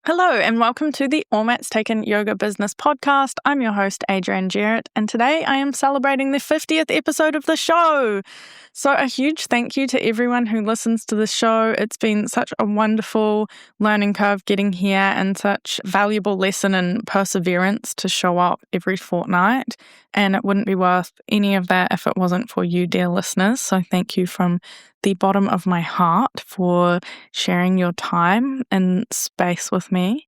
Hello and welcome to the All Mats Taken Yoga Business Podcast. I'm your host, Adrienne Jarrett, and today I am celebrating the 50th episode of the show. So a huge thank you to everyone who listens to the show. It's been such a wonderful learning curve getting here and such valuable lesson and perseverance to show up every fortnight. And it wouldn't be worth any of that if it wasn't for you, dear listeners. So thank you from the bottom of my heart for sharing your time and space with me.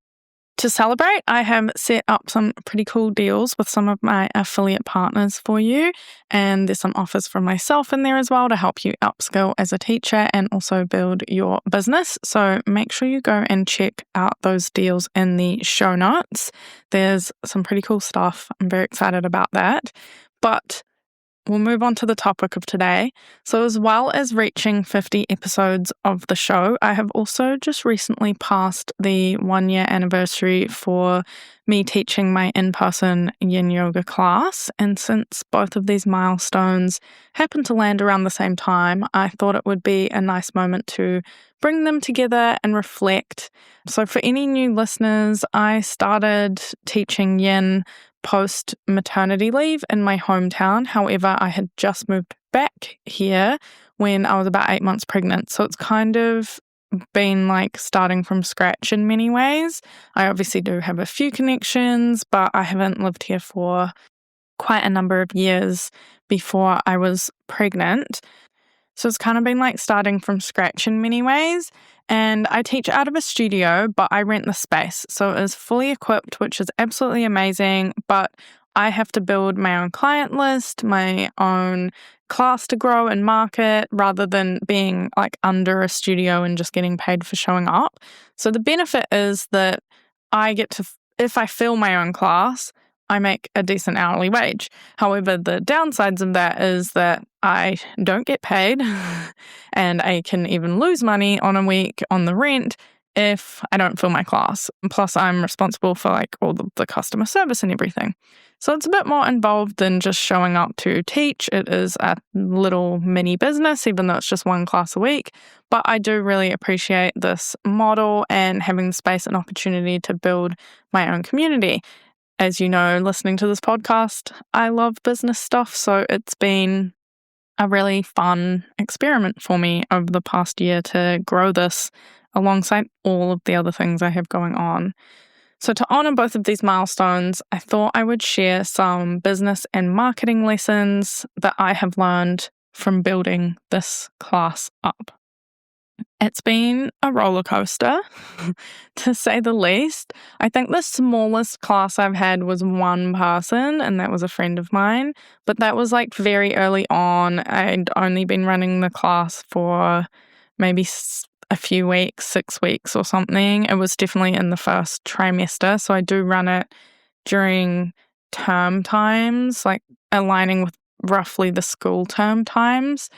To celebrate, I have set up some pretty cool deals with some of my affiliate partners for you, and there's some offers from myself in there as well to help you upskill as a teacher and also build your business. So make sure you go and check out those deals in the show notes. There's some pretty cool stuff. I'm very excited about that. But we'll move on to the topic of today. So as well as reaching 50 episodes of the show, I have also just recently passed the 1-year anniversary for me teaching my in-person yin yoga class. And since both of these milestones happened to land around the same time, I thought it would be a nice moment to bring them together and reflect. So for any new listeners, I started teaching yin post maternity leave in my hometown. However, I had just moved back here when I was about 8 months pregnant. So it's kind of been like starting from scratch in many ways. I obviously do have a few connections, but I haven't lived here for quite a number of years before I was pregnant. So it's kind of been like starting from scratch in many ways. And I teach out of a studio, but I rent the space. So it is fully equipped, which is absolutely amazing. But I have to build my own client list, my own class to grow and market, rather than being like under a studio and just getting paid for showing up. So the benefit is that I get to, if I fill my own class, I make a decent hourly wage. However, the downsides of that is that I don't get paid and I can even lose money on a week on the rent if I don't fill my class. Plus, I'm responsible for like all the customer service and everything. So it's a bit more involved than just showing up to teach. It is a little mini business, even though it's just one class a week. But I do really appreciate this model and having the space and opportunity to build my own community. As you know, listening to this podcast, I love business stuff, so it's been a really fun experiment for me over the past year to grow this alongside all of the other things I have going on. So to honor both of these milestones, I thought I would share some business and marketing lessons that I have learned from building this class up. It's been a roller coaster, to say the least. I think the smallest class I've had was one person, and that was a friend of mine. But that was like very early on. I'd only been running the class for maybe a few weeks, 6 weeks or something. It was definitely in the first trimester. So I do run it during term times, like aligning with roughly the school term times.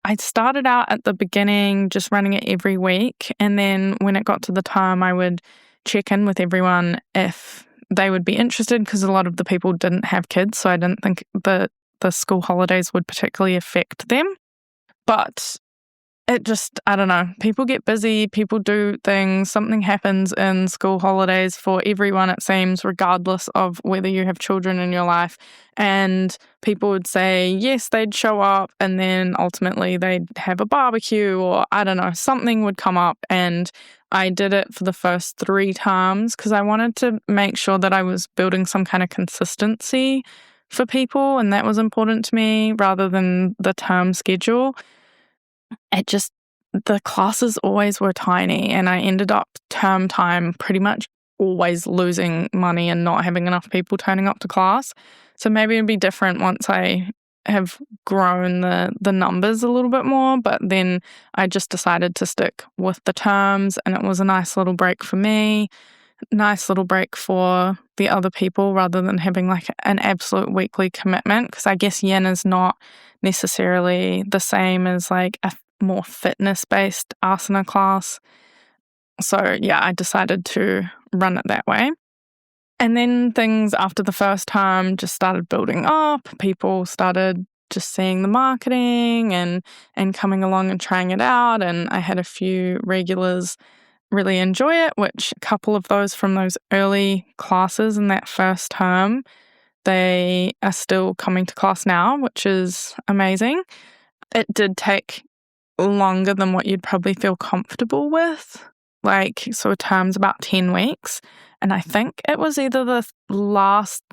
I started out at the beginning just running it every week, and then when it got to the time, I would check in with everyone if they would be interested, because a lot of the people didn't have kids, so I didn't think the school holidays would particularly affect them. But it just, I don't know, people get busy, people do things, something happens in school holidays for everyone, it seems, regardless of whether you have children in your life. And people would say, yes, they'd show up, and then ultimately they'd have a barbecue, or I don't know, something would come up. And I did it for the first 3 times because I wanted to make sure that I was building some kind of consistency for people, and that was important to me rather than the term schedule. The classes always were tiny, and I ended up term time pretty much always losing money and not having enough people turning up to class. So maybe it'd be different once I have grown the numbers a little bit more, but then I just decided to stick with the terms, and it was a nice little break for me, nice little break for the other people rather than having like an absolute weekly commitment, because I guess yin is not necessarily the same as like a more fitness-based asana class. So yeah, I decided to run it that way. And then things after the first time just started building up. People started just seeing the marketing and coming along and trying it out. And I had a few regulars really enjoy it, which a couple of those from those early classes in that first term, they are still coming to class now, which is amazing. It did take longer than what you'd probably feel comfortable with. So a term's about 10 weeks. And I think it was either the last,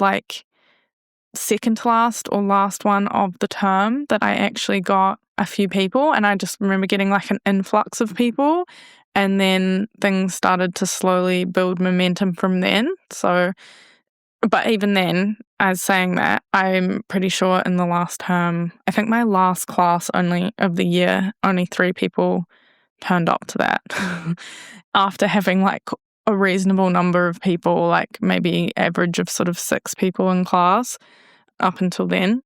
second to last or last one of the term that I actually got a few people. And I just remember getting an influx of people. And then things started to slowly build momentum from then. But even then, as saying that, I'm pretty sure in the last term, I think my last class of the year, only 3 people turned up to that. After having a reasonable number of people, maybe average of sort of 6 people in class up until then.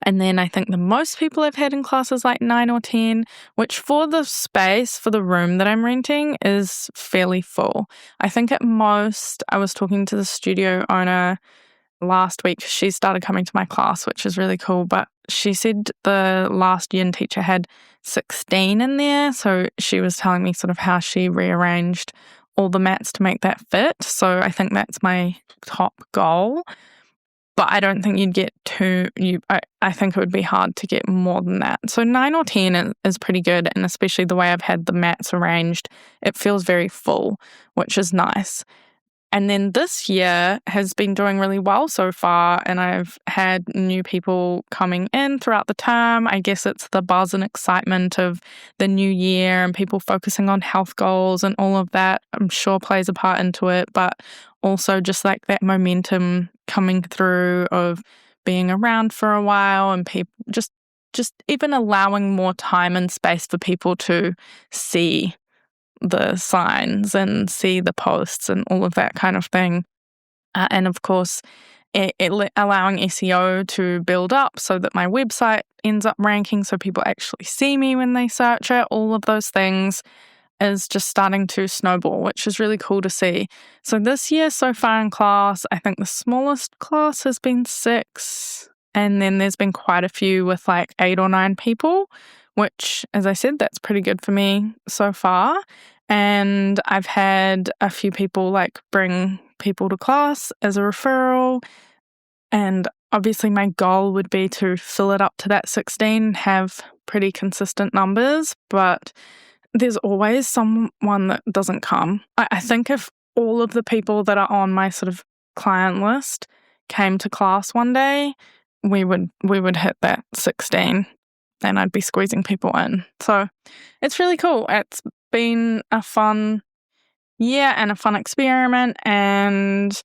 And then I think the most people I've had in class is 9 or 10, which for the space, for the room that I'm renting, is fairly full. I think at most, I was talking to the studio owner last week. She started coming to my class, which is really cool. But she said the last yin teacher had 16 in there. So she was telling me sort of how she rearranged all the mats to make that fit. So I think that's my top goal. But I don't think you'd get I think it would be hard to get more than that. So 9 or 10 is pretty good. And especially the way I've had the mats arranged, it feels very full, which is nice. And then this year has been doing really well so far, and I've had new people coming in throughout the term. I guess it's the buzz and excitement of the new year and people focusing on health goals and all of that, I'm sure plays a part into it, but also just that momentum coming through of being around for a while and people just even allowing more time and space for people to see the signs and see the posts and all of that kind of thing. And of course, allowing SEO to build up so that my website ends up ranking so people actually see me when they search it. All of those things is just starting to snowball, which is really cool to see. So this year so far in class, I think the smallest class has been 6. And then there's been quite a few with 8 or 9 people, which, as I said, that's pretty good for me so far. And I've had a few people bring people to class as a referral. And obviously my goal would be to fill it up to that 16, have pretty consistent numbers, but there's always someone that doesn't come. I think if all of the people that are on my sort of client list came to class one day, we would hit that 16 and I'd be squeezing people in. So it's really cool. It's been a fun year and a fun experiment, and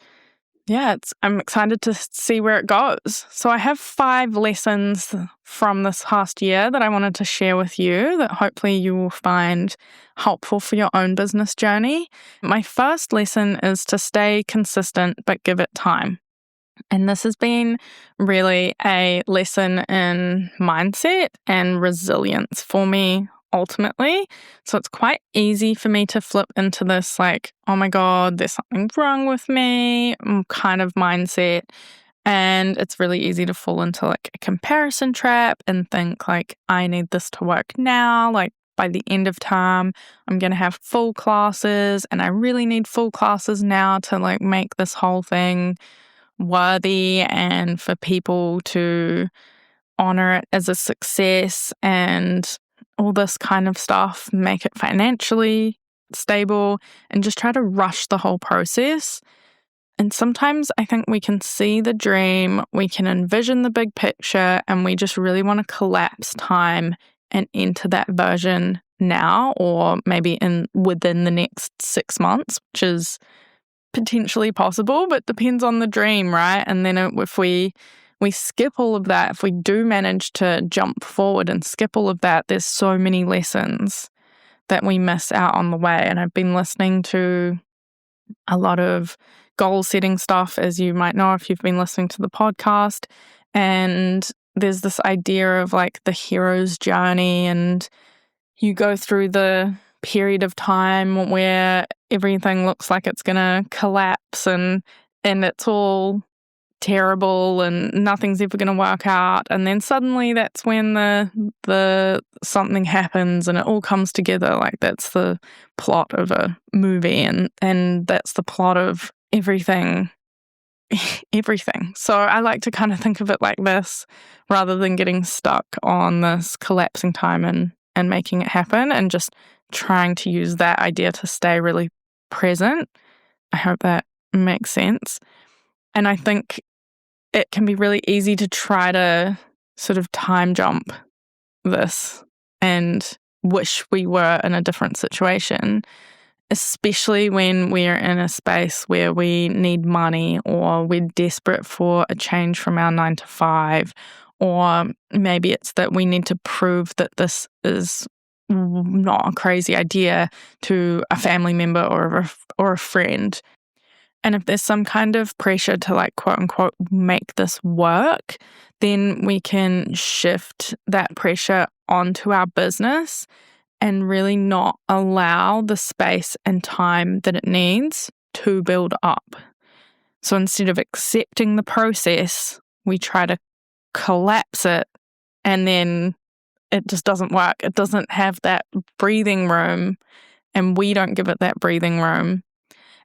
I'm excited to see where it goes. So I have 5 lessons from this past year that I wanted to share with you that hopefully you will find helpful for your own business journey. My first lesson is to stay consistent but give it time. And this has been really a lesson in mindset and resilience for me ultimately. So it's quite easy for me to flip into this oh my God, there's something wrong with me kind of mindset. And it's really easy to fall into a comparison trap and think I need this to work now. By the end of term, I'm going to have full classes and I really need full classes now to make this whole thing worthy and for people to honor it as a success and all this kind of stuff, make it financially stable and just try to rush the whole process. And sometimes I think we can see the dream, we can envision the big picture, and we just really want to collapse time and enter that version now, or maybe within the next 6 months, which is potentially possible, but depends on the dream, right? And then if we skip all of that, if we do manage to jump forward and skip all of that, there's so many lessons that we miss out on the way. And I've been listening to a lot of goal setting stuff, as you might know if you've been listening to the podcast. And there's this idea of the hero's journey, and you go through the period of time where everything looks like it's going to collapse and it's all terrible and nothing's ever going to work out. And then suddenly that's when the something happens and it all comes together. Like that's the plot of a movie and that's the plot of everything. So I like to kind of think of it like this rather than getting stuck on this collapsing time and making it happen, and just trying to use that idea to stay really present. I hope that makes sense. And I think it can be really easy to try to sort of time jump this and wish we were in a different situation, especially when we're in a space where we need money or we're desperate for a change from our 9 to 5, or maybe it's that we need to prove that this is not a crazy idea to a family member or a friend. And if there's some kind of pressure to like quote unquote make this work, then we can shift that pressure onto our business and really not allow the space and time that it needs to build up. So instead of accepting the process, we try to collapse it, and then it just doesn't work. It doesn't have that breathing room, and we don't give it that breathing room.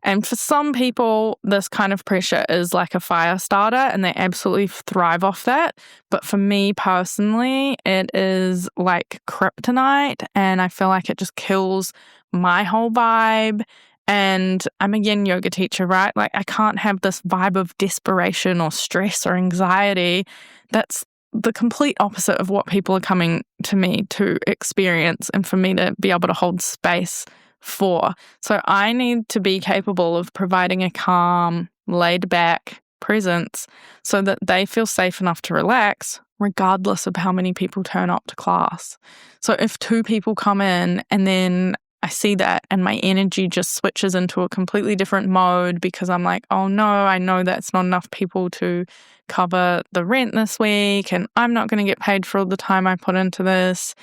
And for some people, this kind of pressure is like a fire starter and they absolutely thrive off that. But for me personally, it is like kryptonite, and I feel like it just kills my whole vibe. And I'm a yin yoga teacher, right? Like I can't have this vibe of desperation or stress or anxiety. That's the complete opposite of what people are coming to me to experience and for me to be able to hold space for. So I need to be capable of providing a calm, laid back presence so that they feel safe enough to relax, regardless of how many people turn up to class. So if 2 people come in and then I see that and my energy just switches into a completely different mode because I'm like, oh no, I know that's not enough people to cover the rent this week and I'm not going to get paid for all the time I put into this.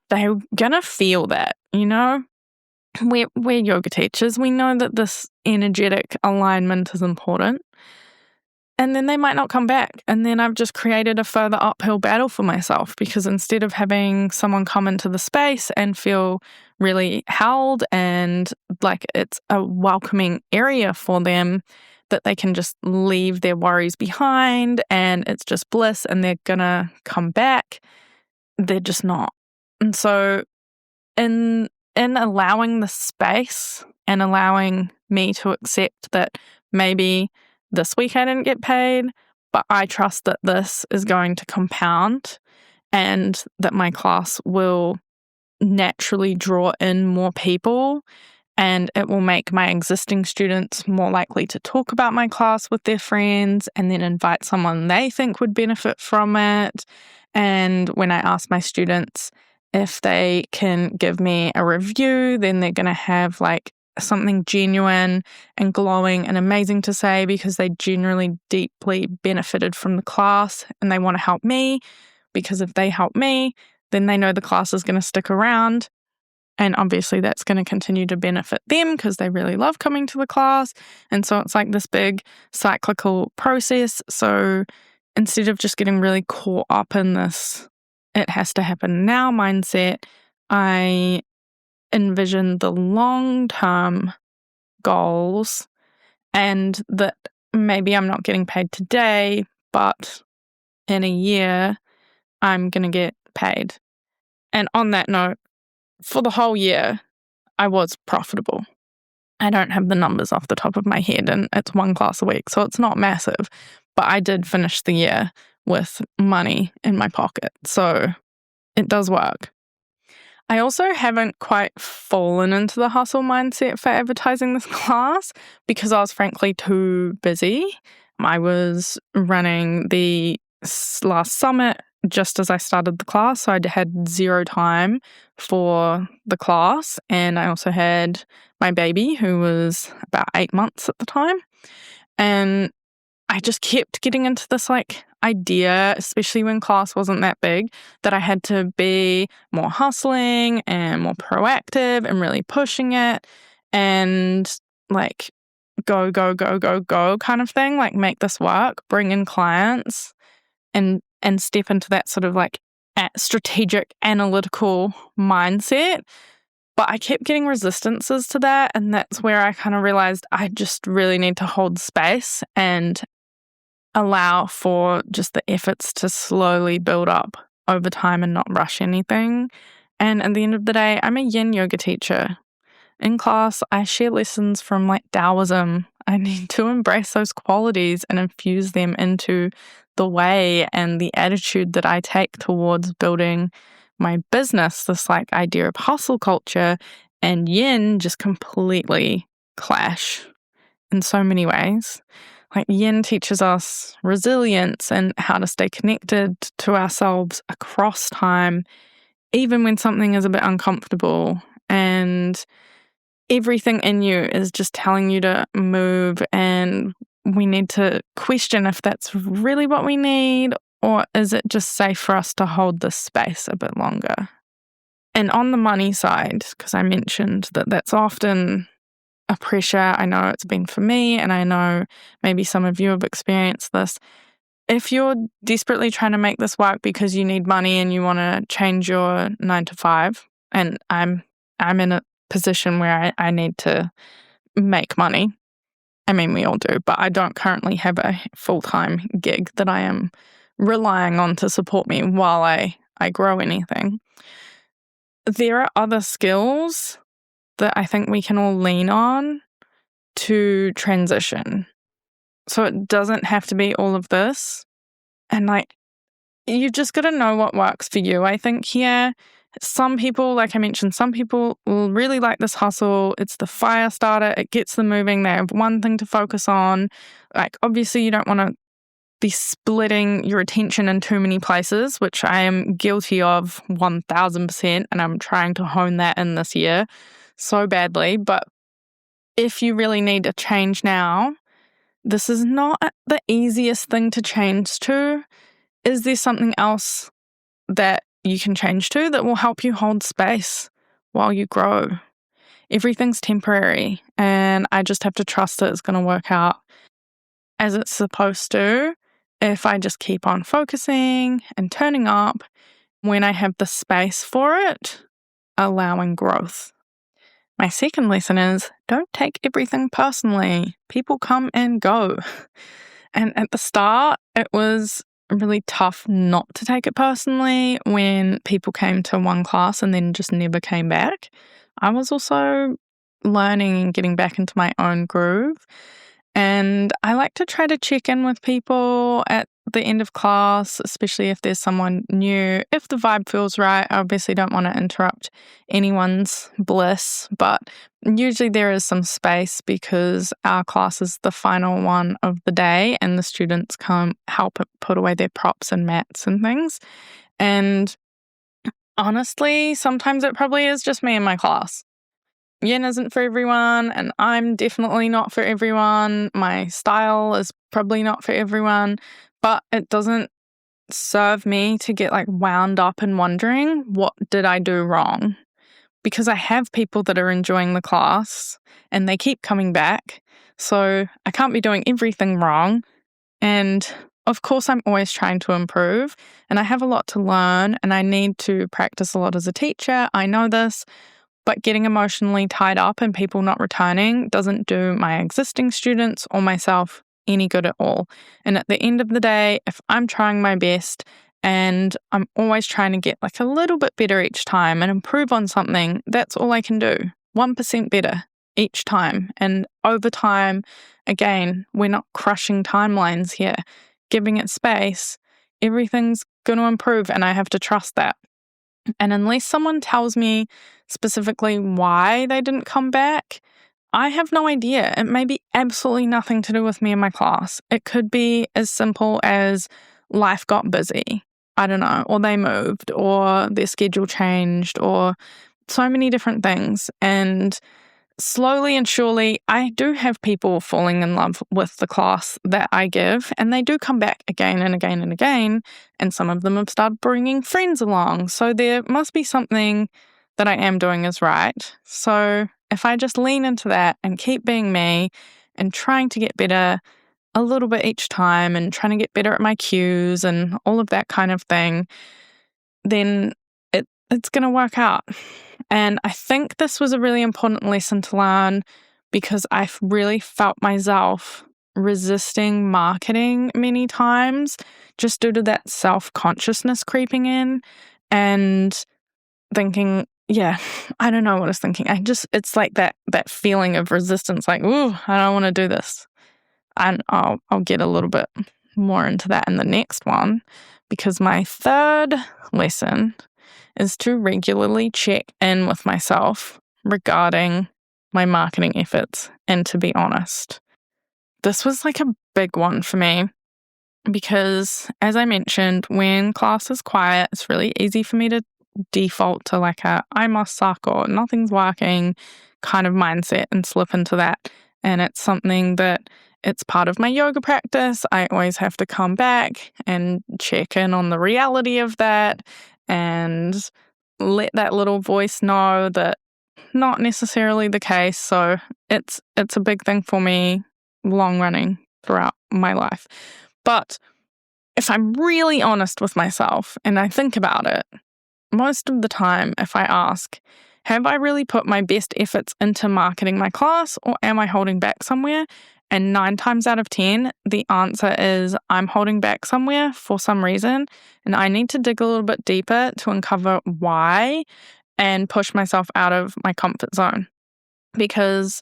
They're going to feel that, you know? We're yoga teachers. We know that this energetic alignment is important. And then they might not come back. And then I've just created a further uphill battle for myself, because instead of having someone come into the space and feel really held and like it's a welcoming area for them, that they can just leave their worries behind and it's just bliss and they're going to come back, they're just not. And so in allowing the space and allowing me to accept that maybe this week I didn't get paid, but I trust that this is going to compound and that my class will naturally draw in more people and it will make my existing students more likely to talk about my class with their friends and then invite someone they think would benefit from it. And when I ask my students if they can give me a review, then they're going to have like something genuine and glowing and amazing to say because they genuinely deeply benefited from the class and they want to help me, because if they help me, then they know the class is going to stick around. And obviously that's going to continue to benefit them because they really love coming to the class. And so it's like this big cyclical process. So instead of just getting really caught up in this it has to happen now mindset, I envision the long-term goals and that maybe I'm not getting paid today, but in a year, I'm going to get paid. And on that note, for the whole year, I was profitable. I don't have the numbers off the top of my head, and it's 1 class a week, so it's not massive. But I did finish the year with money in my pocket, so it does work. I also haven't quite fallen into the hustle mindset for advertising this class because I was frankly too busy. I was running the last summit just as I started the class, so I had 0 time for the class, and I also had my baby who was about 8 months at the time, and I just kept getting into this like idea, especially when class wasn't that big, that I had to be more hustling and more proactive and really pushing it. And like go, go, go, go, go kind of thing, like make this work, bring in clients and step into that sort of like strategic analytical mindset. But I kept getting resistances to that, and that's where I kind of realized I just really need to hold space and allow for just the efforts to slowly build up over time and not rush anything. And at the end of the day, I'm a yin yoga teacher. In class, I share lessons from like Taoism. I need to embrace those qualities and infuse them into the way and the attitude that I take towards building my business. This like idea of hustle culture and yin just completely clash in so many ways. Like yin teaches us resilience and how to stay connected to ourselves across time, even when something is a bit uncomfortable. And everything in you is just telling you to move, and we need to question if that's really what we need, or is it just safe for us to hold this space a bit longer? And on the money side, because I mentioned that that's often a pressure, I know it's been for me, and I know maybe some of you have experienced this. If you're desperately trying to make this work because you need money and you want to change your 9 to 5, and I'm in a position where I need to make money. I mean, we all do, but I don't currently have a full-time gig that I am relying on to support me while I grow anything. There are other skills that I think we can all lean on to transition. So it doesn't have to be all of this. And like, you've just got to know what works for you. I think here, some people, like I mentioned, some people will really like this hustle. It's the fire starter. It gets them moving. They have one thing to focus on. Like, obviously, you don't want to be splitting your attention in too many places, which I am guilty of 1000%. And I'm trying to hone that in this year so badly. But if you really need a change now, this is not the easiest thing to change to. Is there something else that you can change to that will help you hold space while you grow? Everything's temporary, and I just have to trust that it's going to work out as it's supposed to if I just keep on focusing and turning up when I have the space for it, allowing growth. My second lesson is don't take everything personally. People come and go. And at the start, it was really tough not to take it personally when people came to one class and then just never came back. I was also learning and getting back into my own groove. And I like to try to check in with people at the end of class, especially if there's someone new. If the vibe feels right, I obviously don't want to interrupt anyone's bliss, but usually there is some space because our class is the final one of the day and the students come help put away their props and mats and things. And honestly, sometimes it probably is just me and my class. Yin isn't for everyone, and I'm definitely not for everyone. My style is probably not for everyone, but it doesn't serve me to get like wound up and wondering, what did I do wrong? Because I have people that are enjoying the class and they keep coming back. So I can't be doing everything wrong. And of course, I'm always trying to improve, and I have a lot to learn, and I need to practice a lot as a teacher. I know this. But getting emotionally tied up and people not returning doesn't do my existing students or myself any good at all. And at the end of the day, if I'm trying my best and I'm always trying to get like a little bit better each time and improve on something, that's all I can do. 1% better each time. And over time, again, we're not crushing timelines here. Giving it space, everything's going to improve, and I have to trust that. And unless someone tells me specifically why they didn't come back, I have no idea. It may be absolutely nothing to do with me and my class. It could be as simple as life got busy. I don't know, or they moved, or their schedule changed, or so many different things. And slowly and surely, I do have people falling in love with the class that I give, and they do come back again and again and again, and some of them have started bringing friends along. So there must be something that I am doing is right. So if I just lean into that and keep being me and trying to get better a little bit each time and trying to get better at my cues and all of that kind of thing, then it's going to work out. And I think this was a really important lesson to learn because I've really felt myself resisting marketing many times just due to that self-consciousness creeping in and thinking, yeah, I don't know what I was thinking. It's like that feeling of resistance, like, ooh, I don't want to do this. And I'll get a little bit more into that in the next one, because my third lesson is to regularly check in with myself regarding my marketing efforts and to be honest. This was like a big one for me because, as I mentioned, when class is quiet, it's really easy for me to default to like a I must suck or nothing's working kind of mindset and slip into that. And it's something that it's part of my yoga practice. I always have to come back and check in on the reality of that and let that little voice know that not necessarily the case. So it's a big thing for me long running throughout my life. But if I'm really honest with myself and I think about it, most of the time if I ask, have I really put my best efforts into marketing my class or am I holding back somewhere? And 9 times out of 10, the answer is I'm holding back somewhere for some reason, and I need to dig a little bit deeper to uncover why and push myself out of my comfort zone. Because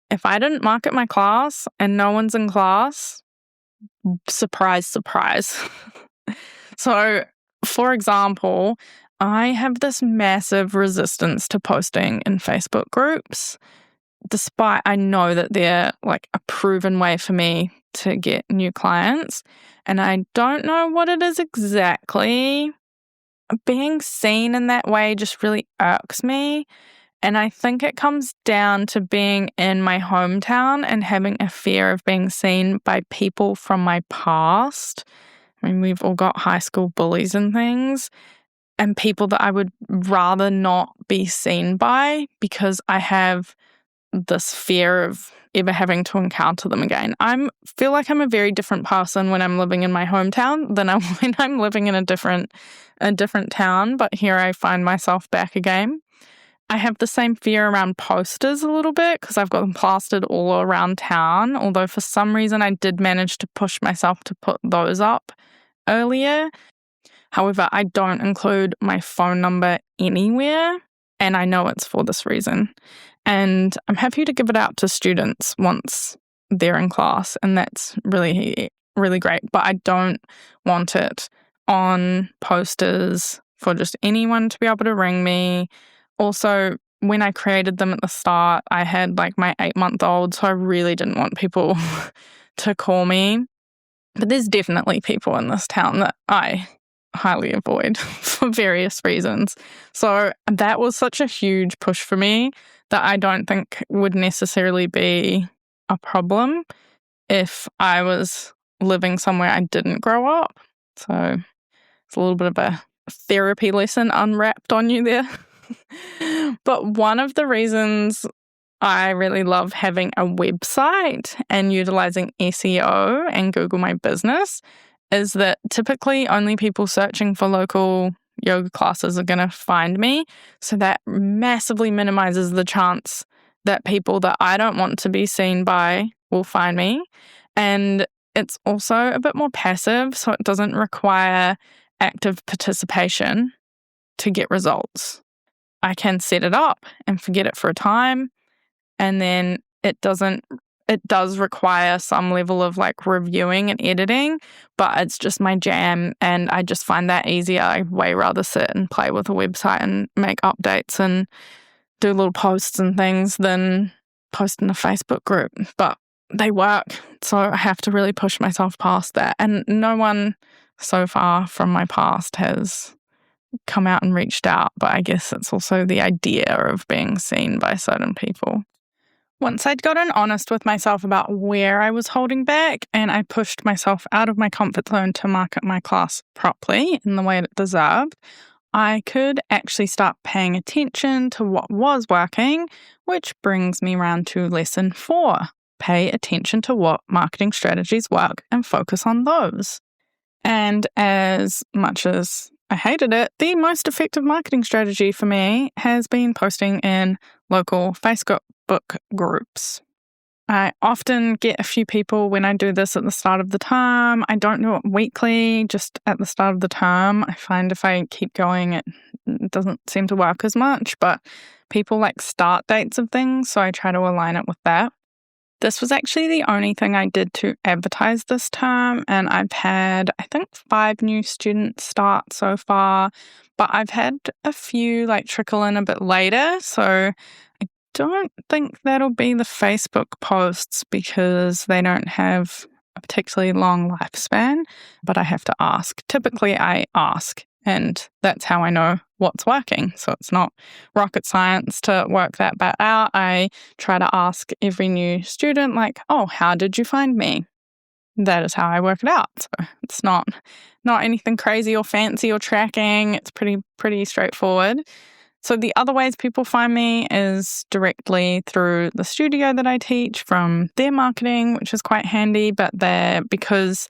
if I didn't market my class and no one's in class, surprise, surprise. So, for example, I have this massive resistance to posting in Facebook groups, despite I know that they're like a proven way for me to get new clients. And I don't know what it is exactly. Being seen in that way just really irks me. And I think it comes down to being in my hometown and having a fear of being seen by people from my past. I mean, we've all got high school bullies and things, and people that I would rather not be seen by because I have this fear of ever having to encounter them again. I feel like I'm a very different person when I'm living in my hometown than when I'm living in a different town, but here I find myself back again. I have the same fear around posters a little bit because I've got them plastered all around town, although for some reason I did manage to push myself to put those up earlier. However, I don't include my phone number anywhere, and I know it's for this reason. And I'm happy to give it out to students once they're in class, and that's really, really great. But I don't want it on posters for just anyone to be able to ring me. Also, when I created them at the start, I had like my 8-month-old, so I really didn't want people to call me. But there's definitely people in this town that I highly avoid for various reasons. So that was such a huge push for me that I don't think would necessarily be a problem if I was living somewhere I didn't grow up. So it's a little bit of a therapy lesson unwrapped on you there. But one of the reasons I really love having a website and utilizing SEO and Google My Business is that typically only people searching for local yoga classes are going to find me. So that massively minimizes the chance that people that I don't want to be seen by will find me. And it's also a bit more passive, so it doesn't require active participation to get results. I can set it up and forget it for a time, and then it does require some level of like reviewing and editing, but it's just my jam and I just find that easier. I'd way rather sit and play with a website and make updates and do little posts and things than post in a Facebook group. But they work, so I have to really push myself past that. And no one so far from my past has come out and reached out, but I guess it's also the idea of being seen by certain people. Once I'd gotten honest with myself about where I was holding back and I pushed myself out of my comfort zone to market my class properly in the way it deserved, I could actually start paying attention to what was working, which brings me around to lesson 4. pay attention to what marketing strategies work and focus on those. And as much as I hated it, the most effective marketing strategy for me has been posting in local Facebook groups. I often get a few people when I do this at the start of the term. I don't do it weekly, just at the start of the term. I find if I keep going, it doesn't seem to work as much, but people like start dates of things, so I try to align it with that. This was actually the only thing I did to advertise this term, and I've had, I think, 5 new students start so far, but I've had a few like trickle in a bit later, so I don't think that'll be the Facebook posts because they don't have a particularly long lifespan, but I have to ask. Typically, I ask, and that's how I know what's working. So it's not rocket science to work that bit out. I try to ask every new student, like, oh, how did you find me? That is how I work it out. So it's not anything crazy or fancy or tracking. It's pretty straightforward. So the other ways people find me is directly through the studio that I teach from their marketing, which is quite handy, but because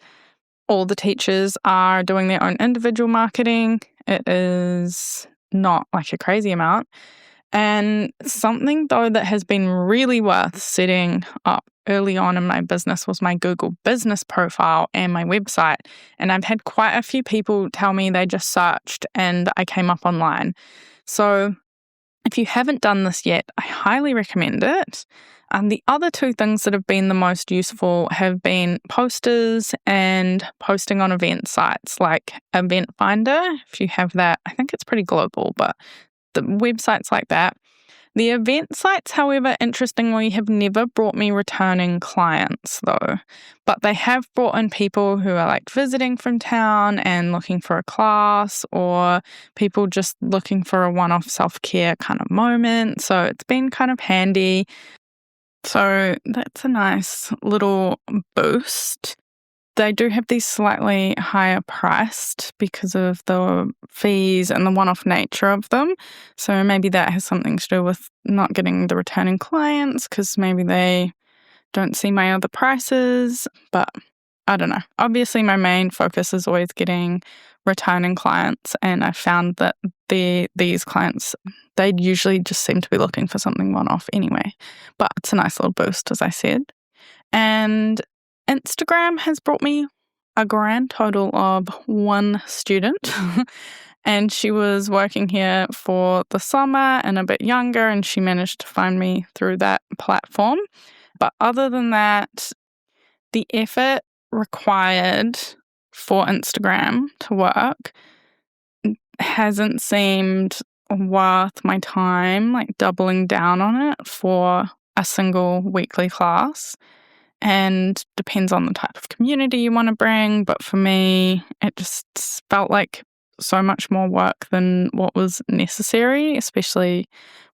all the teachers are doing their own individual marketing, it is not like a crazy amount. And something, though, that has been really worth setting up early on in my business was my Google business profile and my website. And I've had quite a few people tell me they just searched and I came up online. So if you haven't done this yet, I highly recommend it. The other 2 things that have been the most useful have been posters and posting on event sites like Event Finder. If you have that, I think it's pretty global, but the websites like that. The event sites, however, interestingly, have never brought me returning clients though, but they have brought in people who are like visiting from town and looking for a class, or people just looking for a one-off self-care kind of moment. So it's been kind of handy. So that's a nice little boost. They do have these slightly higher priced because of the fees and the one-off nature of them. So maybe that has something to do with not getting the returning clients because maybe they don't see my other prices. But I don't know. Obviously, my main focus is always getting returning clients. And I found that these clients, they usually just seem to be looking for something one-off anyway. But it's a nice little boost, as I said. And Instagram has brought me a grand total of 1 student. And she was working here for the summer and a bit younger, and she managed to find me through that platform. But other than that, the effort required for Instagram to work hasn't seemed worth my time, like doubling down on it for a single weekly class. And depends on the type of community you want to bring. But for me, it just felt like so much more work than what was necessary, especially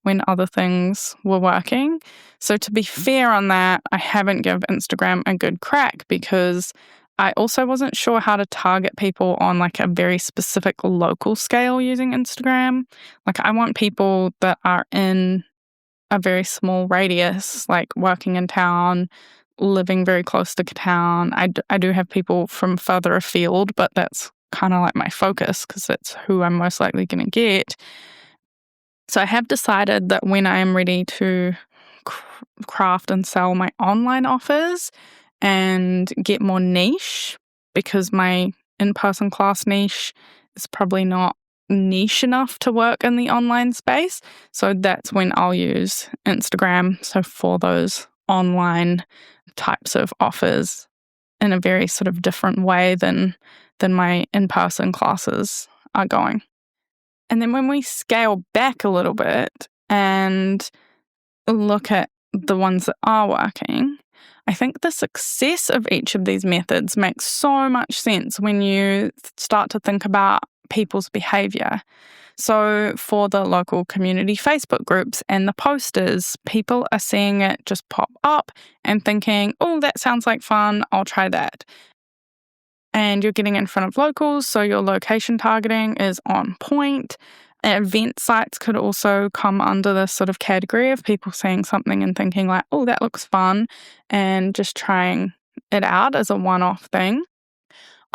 when other things were working. So to be fair on that, I haven't given Instagram a good crack because I also wasn't sure how to target people on like a very specific local scale using Instagram. Like I want people that are in a very small radius, like working in town, living very close to town. I do have people from further afield, but that's kind of like my focus because that's who I'm most likely going to get. So I have decided that when I am ready to craft and sell my online offers and get more niche, because my in-person class niche is probably not niche enough to work in the online space. So that's when I'll use Instagram. So for those online types of offers in a very sort of different way than my in-person classes are going. And then when we scale back a little bit and look at the ones that are working, I think the success of each of these methods makes so much sense when you start to think about people's behavior. So for the local community Facebook groups and the posters, people are seeing it just pop up and thinking, oh, that sounds like fun, I'll try that. And you're getting in front of locals, so your location targeting is on point. Event sites could also come under this sort of category of people seeing something and thinking like, oh, that looks fun, and just trying it out as a one-off thing.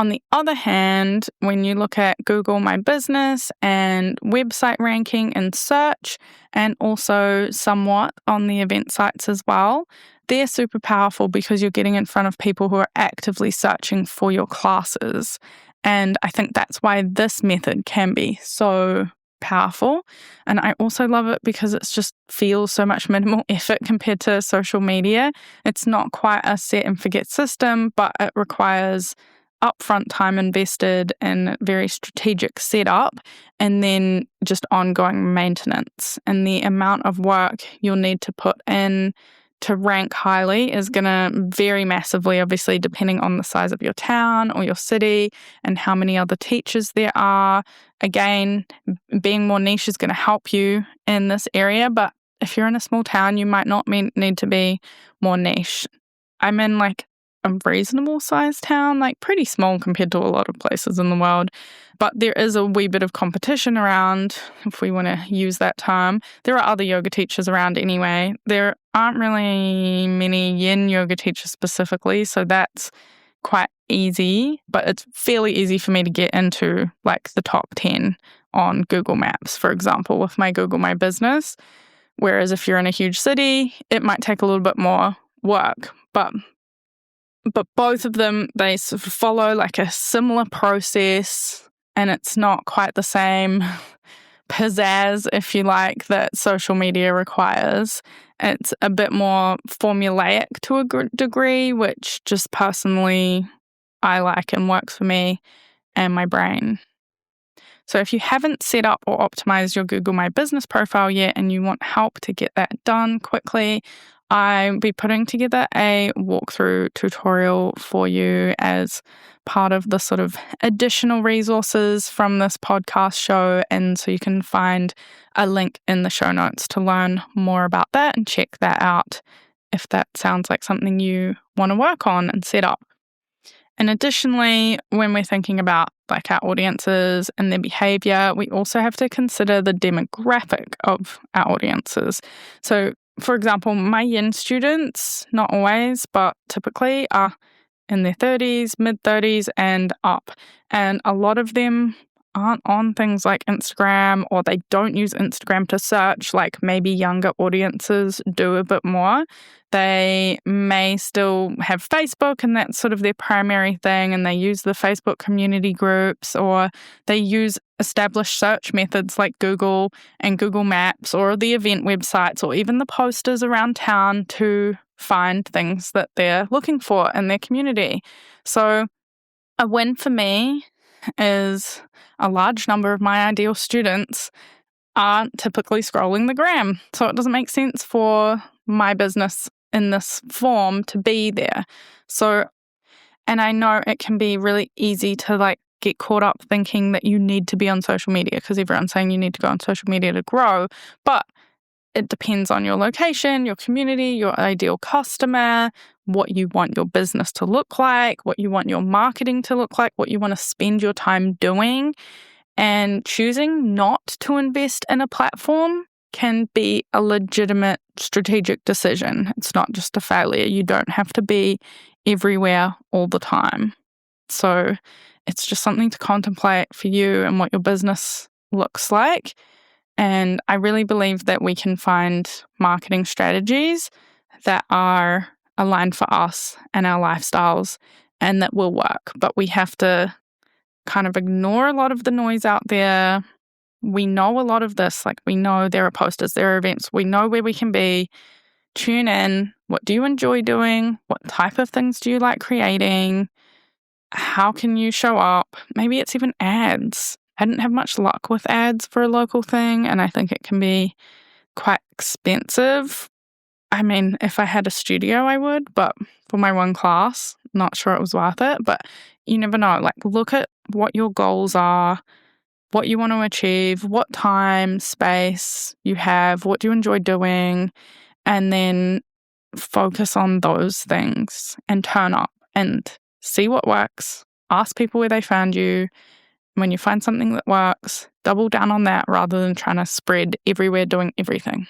On the other hand, when you look at Google My Business and website ranking and search, and also somewhat on the event sites as well, they're super powerful because you're getting in front of people who are actively searching for your classes. And I think that's why this method can be so powerful. And I also love it because it just feels so much minimal effort compared to social media. It's not quite a set and forget system, but it requires upfront time invested in very strategic setup, and then just ongoing maintenance. And the amount of work you'll need to put in to rank highly is going to vary massively, obviously, depending on the size of your town or your city and how many other teachers there are. Again, being more niche is going to help you in this area, but if you're in a small town, you might not need to be more niche. I'm in like a reasonable sized town, like pretty small compared to a lot of places in the world. But there is a wee bit of competition around, if we want to use that term. There are other yoga teachers around anyway. There aren't really many yin yoga teachers specifically, so that's quite easy. But it's fairly easy for me to get into like the top 10 on Google Maps, for example, with my Google My Business. Whereas if you're in a huge city, it might take a little bit more work. But both of them, they sort of follow like a similar process, and it's not quite the same pizzazz, if you like, that social media requires. It's a bit more formulaic to a degree, which just personally I like and works for me and my brain. So if you haven't set up or optimized your Google My Business profile yet and you want help to get that done quickly, I'll be putting together a walkthrough tutorial for you as part of the sort of additional resources from this podcast show. And so you can find a link in the show notes to learn more about that and check that out if that sounds like something you want to work on and set up. And additionally, when we're thinking about like our audiences and their behavior, we also have to consider the demographic of our audiences. So, for example, my yin students, not always, but typically are in their 30s, mid-30s and up. And a lot of them aren't on things like Instagram, or they don't use Instagram to search like maybe younger audiences do a bit more. They may still have Facebook and that's sort of their primary thing, and they use the Facebook community groups, or they use established search methods like Google and Google Maps or the event websites or even the posters around town to find things that they're looking for in their community. So a win for me is a large number of my ideal students aren't typically scrolling the gram. So it doesn't make sense for my business in this form to be there. So, and I know it can be really easy to like get caught up thinking that you need to be on social media because everyone's saying you need to go on social media to grow. But it depends on your location, your community, your ideal customer, what you want your business to look like, what you want your marketing to look like, what you want to spend your time doing. And choosing not to invest in a platform can be a legitimate strategic decision. It's not just a failure. You don't have to be everywhere all the time. So it's just something to contemplate for you and what your business looks like. And I really believe that we can find marketing strategies that are aligned for us and our lifestyles and that will work. But we have to kind of ignore a lot of the noise out there. We know a lot of this. Like, we know there are posters, there are events. We know where we can be. Tune in. What do you enjoy doing? What type of things do you like creating? How can you show up? Maybe it's even ads. I didn't have much luck with ads for a local thing, and I think it can be quite expensive. I mean, if I had a studio, I would, but for my one class, not sure it was worth it. But you never know. Like, look at what your goals are, what you want to achieve, what time, space you have, what do you enjoy doing, and then focus on those things and turn up and see what works. Ask people where they found you. When you find something that works, double down on that rather than trying to spread everywhere doing everything.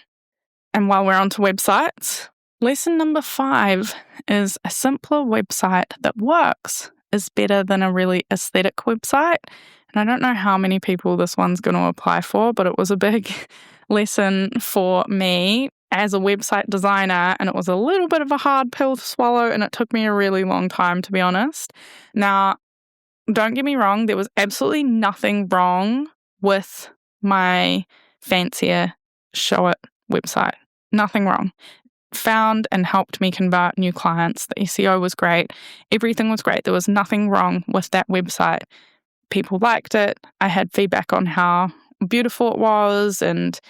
And while we're on to websites, lesson number 5 is a simpler website that works is better than a really aesthetic website. And I don't know how many people this one's going to apply for, but it was a big lesson for me as a website designer, and it was a little bit of a hard pill to swallow, and it took me a really long time, to be honest. Now, don't get me wrong, there was absolutely nothing wrong with my fancier Show It website. Nothing wrong. Found and helped me convert new clients. The SEO was great. Everything was great. There was nothing wrong with that website. People liked it. I had feedback on how beautiful it was and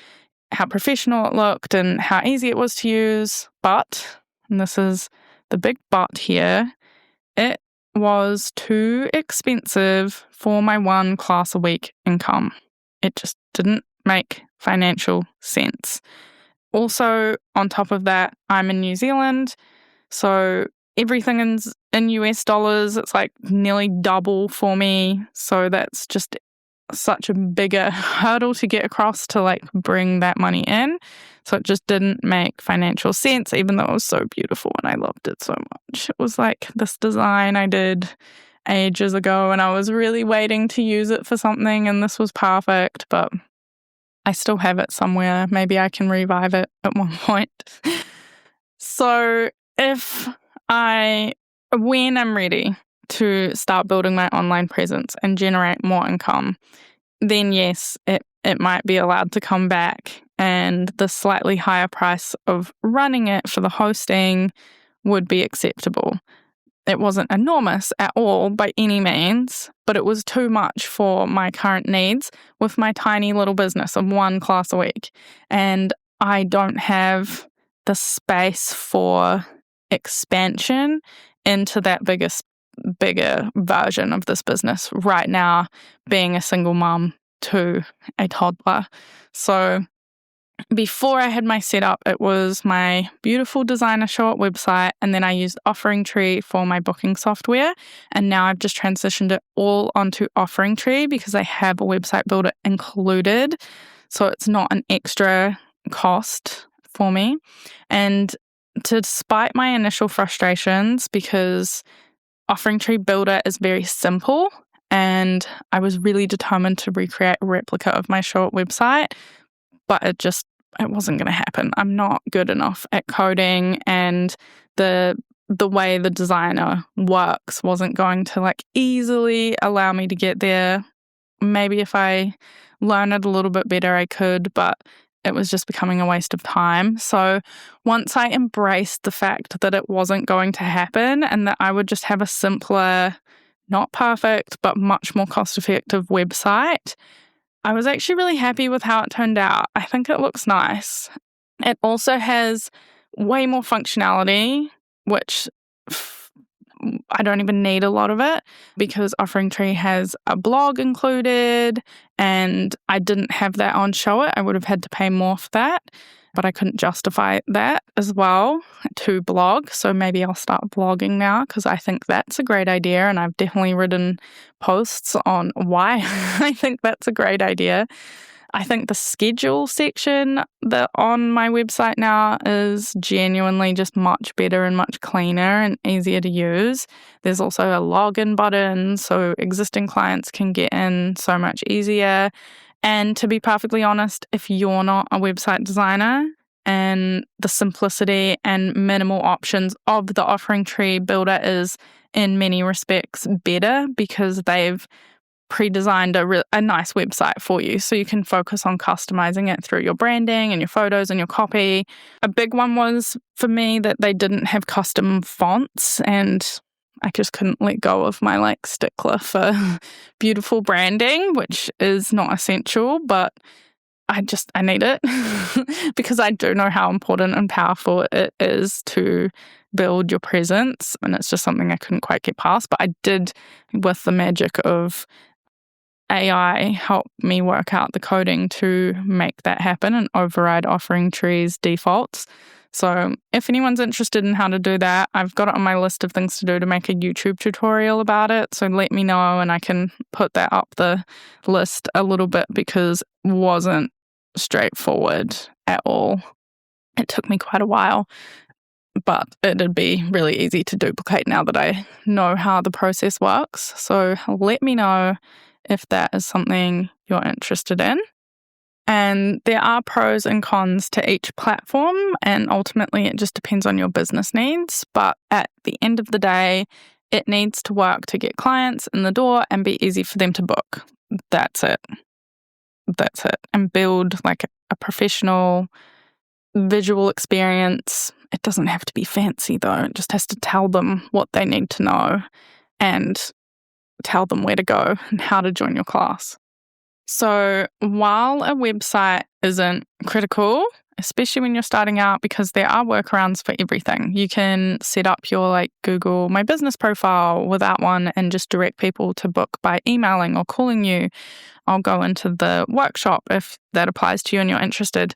how professional it looked and how easy it was to use. But, and this is the big but here, it was too expensive for my 1 class a week income. It just didn't make financial sense. Also, on top of that, I'm in New Zealand, so everything is in US dollars. It's like nearly double for me. So that's just such a bigger hurdle to get across to like bring that money in. So it just didn't make financial sense, even though it was so beautiful and I loved it so much. It was like this design I did ages ago and I was really waiting to use it for something, and this was perfect, but I still have it somewhere. Maybe I can revive it at one point. So when I'm ready to start building my online presence and generate more income, then yes, it might be allowed to come back, and the slightly higher price of running it for the hosting would be acceptable. It wasn't enormous at all by any means, but it was too much for my current needs with my tiny little business of 1 class a week. And I don't have the space for expansion into that bigger version of this business right now, being a single mom to a toddler. So before I had my setup, it was my beautiful designer Show It website, and then I used Offering Tree for my booking software, and now I've just transitioned it all onto Offering Tree because I have a website builder included, so it's not an extra cost for me. And despite my initial frustrations, because Offering Tree Builder is very simple, and I was really determined to recreate a replica of my Show It website, but it wasn't going to happen. I'm not good enough at coding, and the way the designer works wasn't going to like easily allow me to get there. Maybe if I learn it a little bit better, I could, but it was just becoming a waste of time. So once I embraced the fact that it wasn't going to happen and that I would just have a simpler, not perfect, but much more cost-effective website, I was actually really happy with how it turned out. I think it looks nice. It also has way more functionality, which I don't even need a lot of it because Offering Tree has a blog included, and I didn't have that on Show It. I would have had to pay more for that, but I couldn't justify that as well to blog. So maybe I'll start blogging now because I think that's a great idea, and I've definitely written posts on why I think that's a great idea. I think the schedule section that on my website now is genuinely just much better and much cleaner and easier to use. There's also a login button, so existing clients can get in so much easier. And to be perfectly honest, if you're not a website designer, and the simplicity and minimal options of the Offering Tree Builder is in many respects better because they've pre-designed a nice website for you, so you can focus on customizing it through your branding and your photos and your copy. A big one was for me that they didn't have custom fonts, and I just couldn't let go of my like stickler for beautiful branding, which is not essential, but I need it because I do know how important and powerful it is to build your presence, and it's just something I couldn't quite get past. But I did, with the magic of AI, help me work out the coding to make that happen and override Offering Tree's defaults. So if anyone's interested in how to do that, I've got it on my list of things to do to make a YouTube tutorial about it. So let me know and I can put that up the list a little bit, because it wasn't straightforward at all. It took me quite a while, but it'd be really easy to duplicate now that I know how the process works. So let me know if that is something you're interested in. And there are pros and cons to each platform, and ultimately it just depends on your business needs. But at the end of the day, it needs to work to get clients in the door and be easy for them to book. That's it. And build like a professional visual experience. It doesn't have to be fancy though. It just has to tell them what they need to know and tell them where to go and how to join your class. So while a website isn't critical, especially when you're starting out, because there are workarounds for everything. You can set up your like Google My Business profile without one and just direct people to book by emailing or calling you. I'll go into the workshop if that applies to you and you're interested.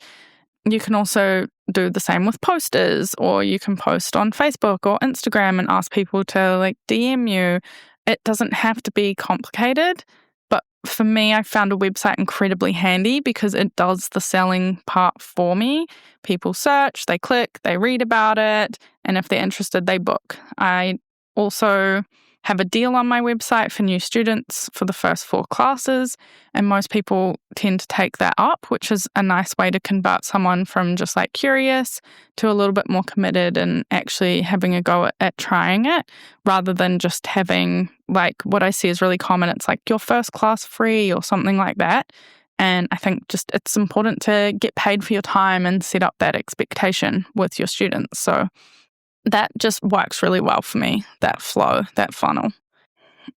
You can also do the same with posters, or you can post on Facebook or Instagram and ask people to like DM you. It doesn't have to be complicated. But for me, I found a website incredibly handy because it does the selling part for me. People search, they click, they read about it, and if they're interested, they book. I also have a deal on my website for new students for the first 4 classes, and most people tend to take that up, which is a nice way to convert someone from just like curious to a little bit more committed and actually having a go at trying it, rather than just having like what I see is really common. It's like your first class free or something like that. And I think just it's important to get paid for your time and set up that expectation with your students. So that just works really well for me, that flow, that funnel.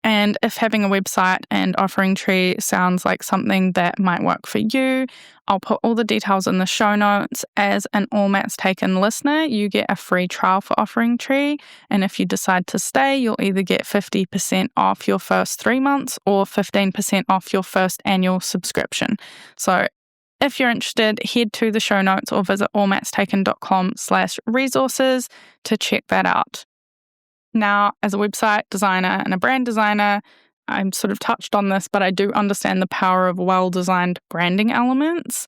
And if having a website and offering tree sounds like something that might work for you, I'll put all the details in the show notes. As an All Mats Taken listener, you get a free trial for offering tree. And if you decide to stay, you'll either get 50% off your first 3 months or 15% off your first annual subscription. So if you're interested, head to the show notes or visit allmatstaken.com/resources to check that out. Now, as a website designer and a brand designer, I'm sort of touched on this, but I do understand the power of well-designed branding elements.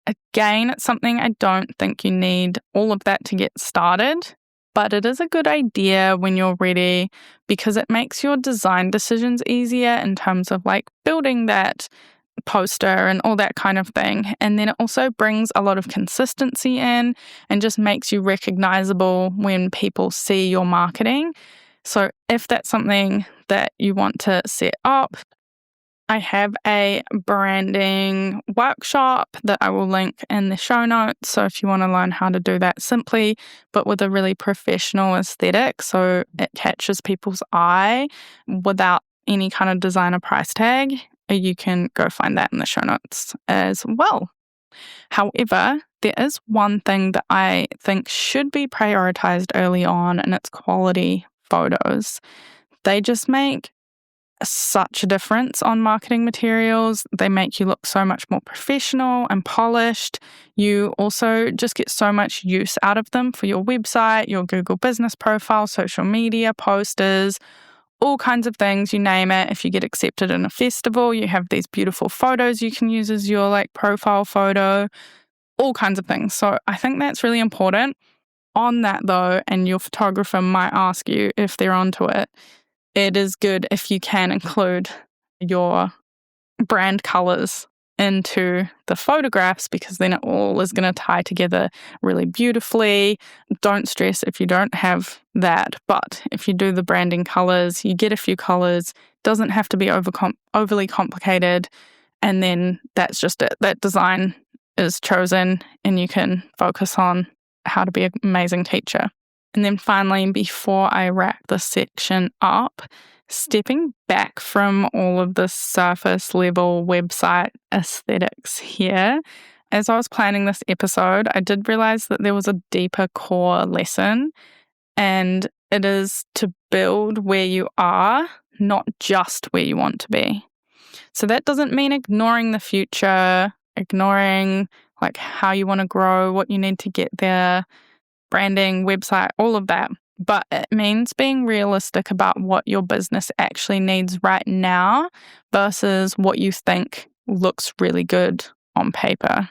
Again, it's something I don't think you need all of that to get started, but it is a good idea when you're ready because it makes your design decisions easier in terms of like building that poster and all that kind of thing. And then it also brings a lot of consistency in and just makes you recognizable when people see your marketing. So if that's something that you want to set up, I have a branding workshop that I will link in the show notes. So if you want to learn how to do that simply, but with a really professional aesthetic, so it catches people's eye without any kind of designer price tag, you can go find that in the show notes as well. However, there is one thing that I think should be prioritized early on, and it's quality photos. They just make such a difference on marketing materials. They make you look so much more professional and polished. You also just get so much use out of them for your website, your Google business profile, social media, posters, all kinds of things, you name it. If you get accepted in a festival, you have these beautiful photos you can use as your like profile photo, all kinds of things. So I think that's really important. On that though, and your photographer might ask you if they're onto it, it is good if you can include your brand colors into the photographs, because then it all is going to tie together really beautifully. Don't stress if you don't have that, but if you do the branding colors, you get a few colors, doesn't have to be overly complicated, and then that's just it. That design is chosen and you can focus on how to be an amazing teacher. And then finally, before I wrap this section up, stepping back from all of the surface level website aesthetics here, as I was planning this episode, I did realize that there was a deeper core lesson, and it is to build where you are, not just where you want to be. So that doesn't mean ignoring the future, ignoring like how you want to grow, what you need to get there. branding, website, all of that. But it means being realistic about what your business actually needs right now versus what you think looks really good on paper.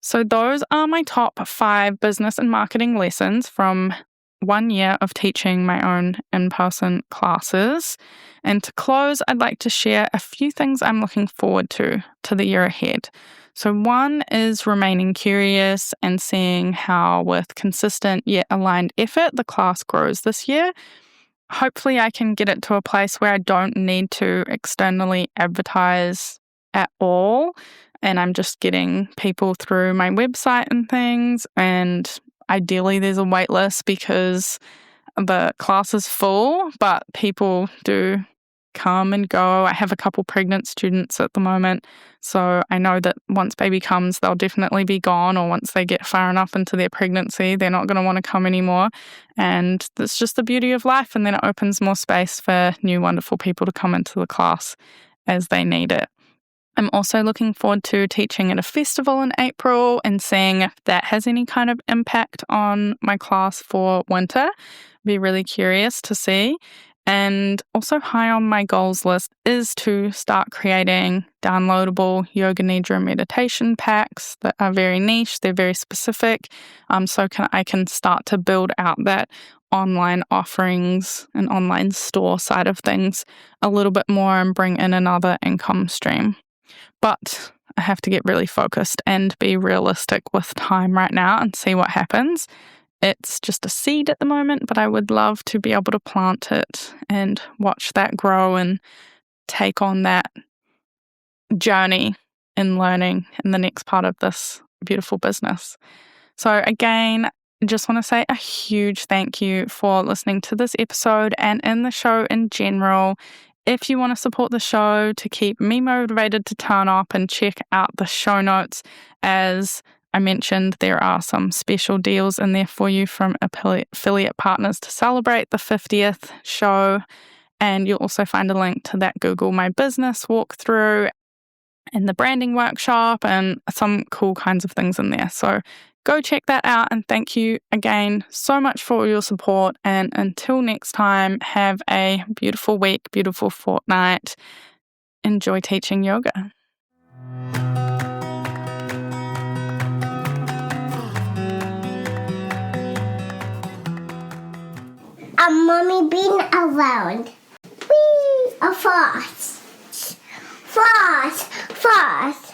So those are my top 5 business and marketing lessons from 1 year of teaching my own in-person classes. And to close, I'd like to share a few things I'm looking forward to the year ahead. So one is remaining curious and seeing how, with consistent yet aligned effort, the class grows this year. Hopefully I can get it to a place where I don't need to externally advertise at all, and I'm just getting people through my website and things, and ideally there's a wait list because the class is full, but people do come and go. I have a couple pregnant students at the moment, so I know that once baby comes, they'll definitely be gone, or once they get far enough into their pregnancy, they're not going to want to come anymore. And that's just the beauty of life, and then it opens more space for new wonderful people to come into the class as they need it. I'm also looking forward to teaching at a festival in April and seeing if that has any kind of impact on my class for winter. Be really curious to see. And also high on my goals list is to start creating downloadable yoga nidra meditation packs that are very niche, they're very specific, so I can start to build out that online offerings and online store side of things a little bit more and bring in another income stream. But I have to get really focused and be realistic with time right now and see what happens. It's just a seed at the moment, but I would love to be able to plant it and watch that grow and take on that journey in learning in the next part of this beautiful business. So again, I just want to say a huge thank you for listening to this episode and in the show in general. If you want to support the show to keep me motivated to turn up and check out the show notes, as I mentioned, there are some special deals in there for you from affiliate partners to celebrate the 50th show. And you'll also find a link to that Google My Business walkthrough and the branding workshop and some cool kinds of things in there. So go check that out, and thank you again so much for all your support. And until next time, have a beautiful week, beautiful fortnight. Enjoy teaching yoga. Mommy been around. Whee! A fast. Fast. Fast.